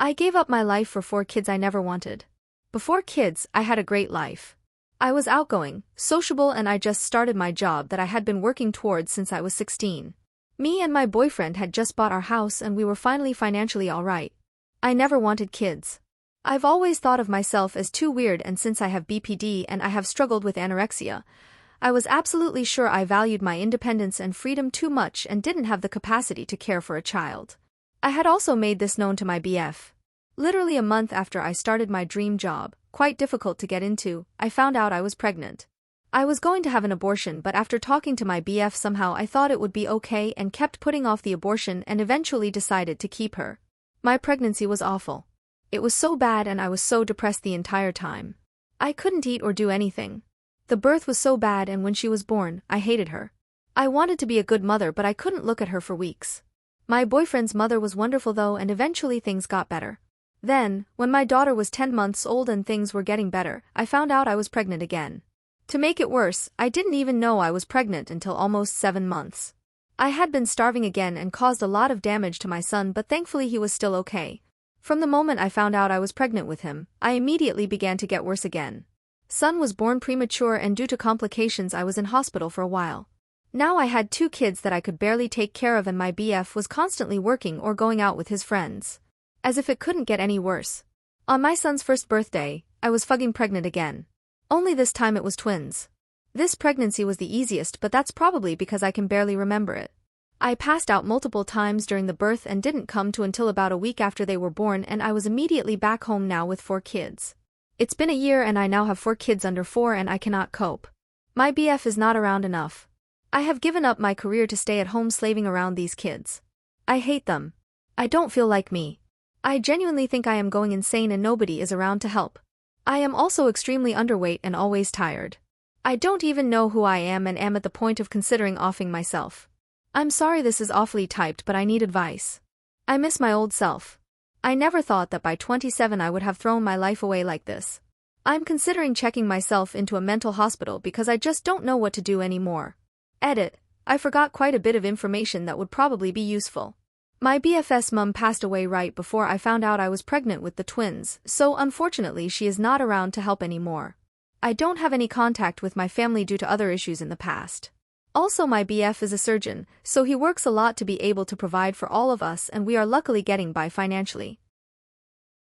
I gave up my life for 4 kids I never wanted. Before kids, I had a great life. I was outgoing, sociable, and I just started my job that I had been working towards since I was 16. Me and my boyfriend had just bought our house and we were finally financially alright. I never wanted kids. I've always thought of myself as too weird, and since I have BPD and I have struggled with anorexia, I was absolutely sure I valued my independence and freedom too much and didn't have the capacity to care for a child. I had also made this known to my BF. Literally a month after I started my dream job, quite difficult to get into, I found out I was pregnant. I was going to have an abortion, but after talking to my BF somehow I thought it would be okay and kept putting off the abortion and eventually decided to keep her. My pregnancy was awful. It was so bad and I was so depressed the entire time. I couldn't eat or do anything. The birth was so bad, and when she was born, I hated her. I wanted to be a good mother, but I couldn't look at her for weeks. My boyfriend's mother was wonderful though, and eventually things got better. Then, when my daughter was 10 months old and things were getting better, I found out I was pregnant again. To make it worse, I didn't even know I was pregnant until almost 7 months. I had been starving again and caused a lot of damage to my son, but thankfully he was still okay. From the moment I found out I was pregnant with him, I immediately began to get worse again. Son was born premature and due to complications I was in hospital for a while. Now I had 2 kids that I could barely take care of, and my BF was constantly working or going out with his friends. As if it couldn't get any worse. On my son's first birthday, I was fucking pregnant again. Only this time it was twins. This pregnancy was the easiest, but that's probably because I can barely remember it. I passed out multiple times during the birth and didn't come to until about a week after they were born, and I was immediately back home now with 4 kids. It's been a year and I now have 4 kids under 4 and I cannot cope. My BF is not around enough. I have given up my career to stay at home slaving around these kids. I hate them. I don't feel like me. I genuinely think I am going insane and nobody is around to help. I am also extremely underweight and always tired. I don't even know who I am and am at the point of considering offing myself. I'm sorry this is awfully typed, but I need advice. I miss my old self. I never thought that by 27 I would have thrown my life away like this. I'm considering checking myself into a mental hospital because I just don't know what to do anymore. Edit. I forgot quite a bit of information that would probably be useful. My BF's mum passed away right before I found out I was pregnant with the twins, so unfortunately she is not around to help anymore. I don't have any contact with my family due to other issues in the past. Also, my BF is a surgeon, so he works a lot to be able to provide for all of us, and we are luckily getting by financially.